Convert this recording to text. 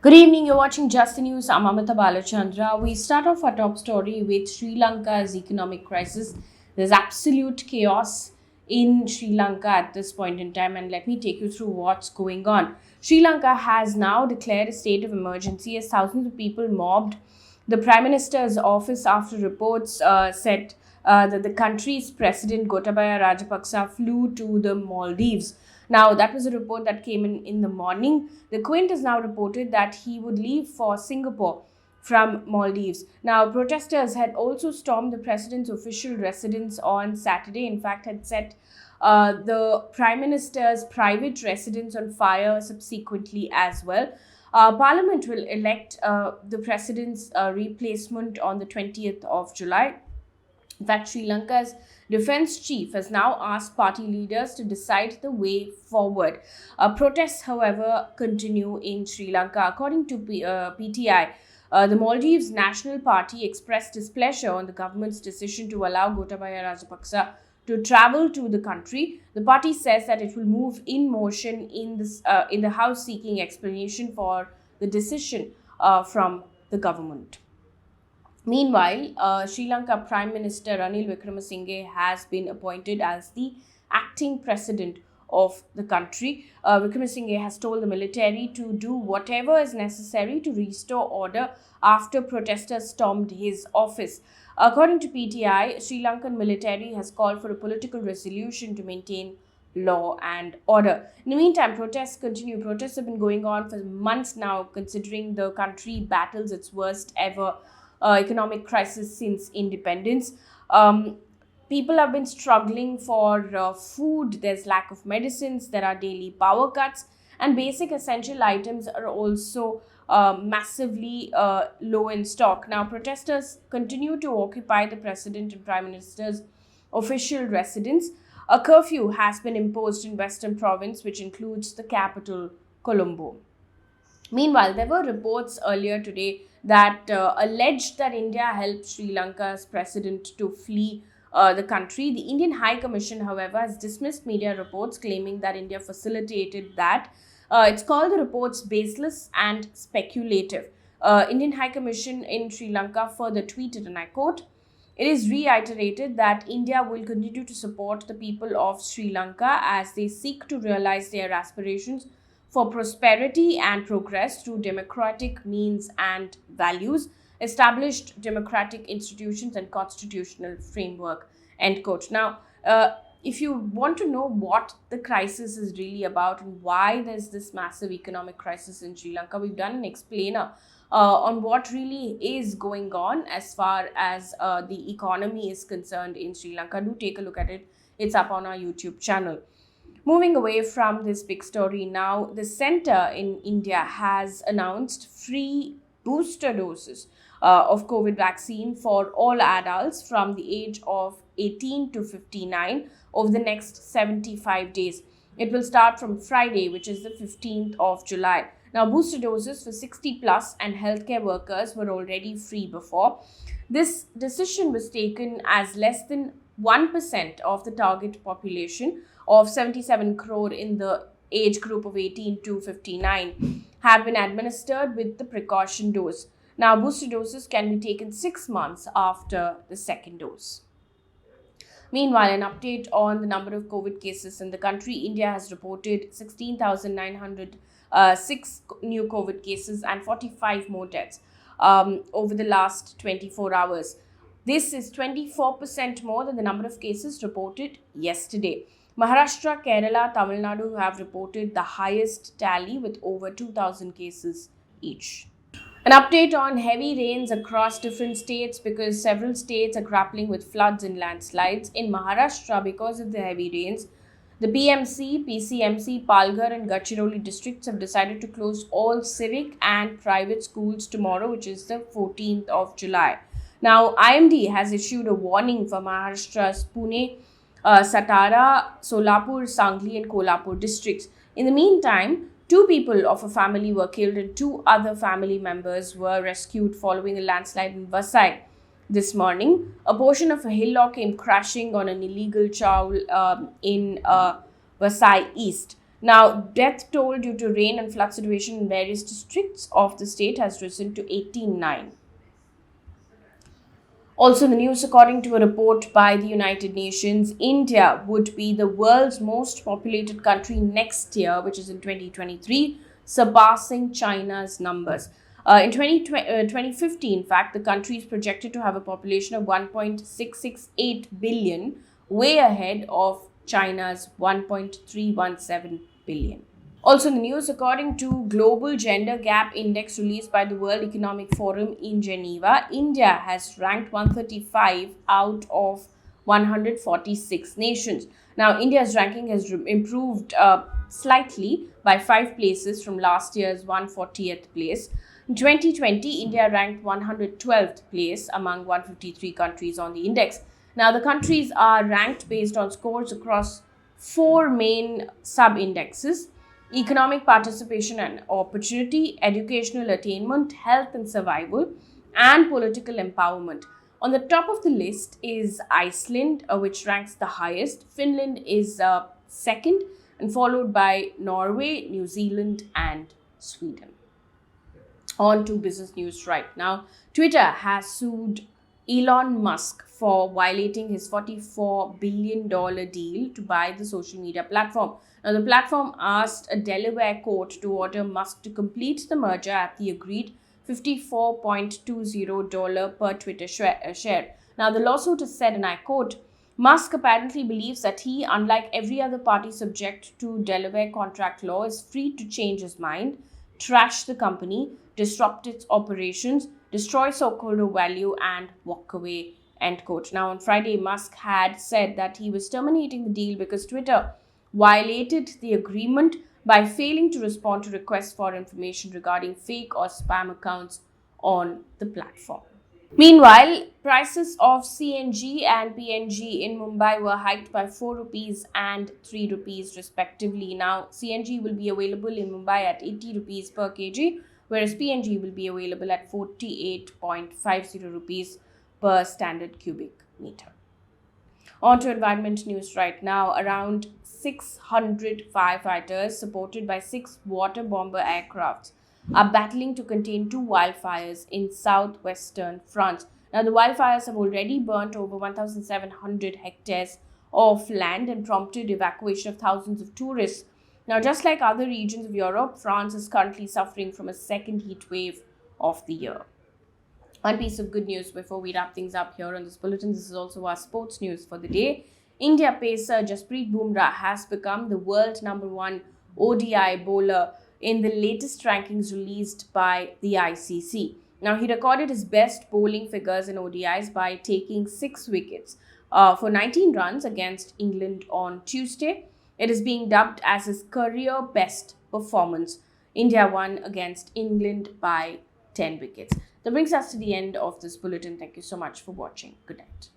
Good evening, you're watching Just the News. I'm Amita Balachandra. We start off our top story with Sri Lanka's economic crisis. There's absolute chaos in Sri Lanka at this point in time, and let me take you through what's going on. Sri Lanka has now declared a state of emergency as thousands of people mobbed the Prime Minister's office after reports said that the country's president Gotabaya Rajapaksa flew to the Maldives. Now, that was a report that came in the morning. The Quint has now reported that he would leave for Singapore from Maldives. Now, protesters had also stormed the president's official residence on Saturday. In fact, had set the Prime Minister's private residence on fire subsequently as well. Parliament will elect the president's replacement on the 20th of July. In fact, Sri Lanka's defense chief has now asked party leaders to decide the way forward. Protests, however, continue in Sri Lanka. According to PTI, the Maldives National Party expressed displeasure on the government's decision to allow Gotabaya Rajapaksa to travel to the country. The party says that it will move in motion in the House seeking explanation for the decision from the government. Meanwhile, Sri Lanka Prime Minister Ranil Wickremesinghe has been appointed as the acting president of the country. Wickremesinghe has told the military to do whatever is necessary to restore order after protesters stormed his office. According to PTI, Sri Lankan military has called for a political resolution to maintain law and order. In the meantime, protests continue. Protests have been going on for months now, considering the country battles its worst ever economic crisis since independence. People have been struggling for food. There's lack of medicines. There are daily power cuts, and basic essential items are also massively low in stock. Now, protesters continue to occupy the president and prime minister's official residence. A curfew has been imposed in Western Province, which includes the capital, Colombo. Meanwhile, there were reports earlier today that alleged that India helped Sri Lanka's president to flee the country. The Indian High Commission, however, has dismissed media reports claiming that India facilitated that. It's called the reports baseless and speculative. Indian High Commission in Sri Lanka further tweeted, and I quote, "It is reiterated that India will continue to support the people of Sri Lanka as they seek to realize their aspirations for prosperity and progress through democratic means and values, established democratic institutions and constitutional framework." End quote. Now, if you want to know what the crisis is really about and why there's this massive economic crisis in Sri Lanka, we've done an explainer on what really is going on as far as the economy is concerned in Sri Lanka. Do take a look at it. It's up on our YouTube channel. Moving away from this big story now, the center in India has announced free booster doses of COVID vaccine for all adults from the age of 18 to 59 over the next 75 days. It will start from Friday, which is the 15th of July. Now, booster doses for 60 plus and healthcare workers were already free before. This decision was taken as less than 1% of the target population of 77 crore in the age group of 18 to 59 have been administered with the precaution dose. Now, booster doses can be taken 6 months after the second dose. Meanwhile, an update on the number of COVID cases in the country. India has reported 16,906 new COVID cases and 45 more deaths over the last 24 hours. This is 24% more than the number of cases reported yesterday. Maharashtra, Kerala, Tamil Nadu have reported the highest tally with over 2,000 cases each. An update on heavy rains across different states because several states are grappling with floods and landslides. In Maharashtra, because of the heavy rains, the PMC, PCMC, Palghar and Gadchiroli districts have decided to close all civic and private schools tomorrow, which is the 14th of July. Now, IMD has issued a warning for Maharashtra's Pune, Satara, Solapur, Sangli and Kolhapur districts. In the meantime, 2 people of a family were killed and 2 other family members were rescued following a landslide in Vasai this morning. A portion of a hillock came crashing on an illegal chawl in Vasai East. Now, death toll due to rain and flood situation in various districts of the state has risen to 89. Also, the news, according to a report by the United Nations, India would be the world's most populated country next year, which is in 2023, surpassing China's numbers. In 2050, in fact, the country is projected to have a population of 1.668 billion, way ahead of China's 1.317 billion. Also in the news, according to Global Gender Gap Index released by the World Economic Forum in Geneva, India has ranked 135 out of 146 nations. Now, India's ranking has improved slightly by 5 places from last year's 140th place. In 2020, India ranked 112th place among 153 countries on the index. Now, the countries are ranked based on scores across 4 main sub-indexes: economic participation and opportunity, educational attainment, health and survival, and political empowerment. On the top of the list is Iceland, which ranks the highest. Finland is second, and followed by Norway, New Zealand, and Sweden. On to business news right now. Twitter has sued Elon Musk for violating his $44 billion deal to buy the social media platform. Now, the platform asked a Delaware court to order Musk to complete the merger at the agreed $54.20 per Twitter share. Now, the lawsuit is said, and I quote, Musk apparently believes that he, unlike every other party subject to Delaware contract law, is free to change his mind, trash the company, disrupt its operations, destroy stockholder value, and walk away, end quote. Now, on Friday, Musk had said that he was terminating the deal because Twitter violated the agreement by failing to respond to requests for information regarding fake or spam accounts on the platform. Meanwhile, prices of CNG and PNG in Mumbai were hiked by 4 rupees and 3 rupees respectively. Now, CNG will be available in Mumbai at 80 rupees per kg, whereas PNG will be available at 48.50 rupees per standard cubic meter. On to environment news right now. Around 600 firefighters, supported by 6 water bomber aircrafts, are battling to contain 2 wildfires in southwestern France. Now, the wildfires have already burnt over 1,700 hectares of land and prompted evacuation of thousands of tourists. Now, just like other regions of Europe, France is currently suffering from a second heat wave of the year. One piece of good news before we wrap things up here on this bulletin. This is also our sports news for the day. India pacer Jasprit Bumrah has become the world #1 ODI bowler in the latest rankings released by the ICC. Now, he recorded his best bowling figures in ODIs by taking 6 wickets for 19 runs against England on Tuesday. It is being dubbed as his career best performance. India won against England by 10 wickets. That brings us to the end of this bulletin. Thank you so much for watching. Good night.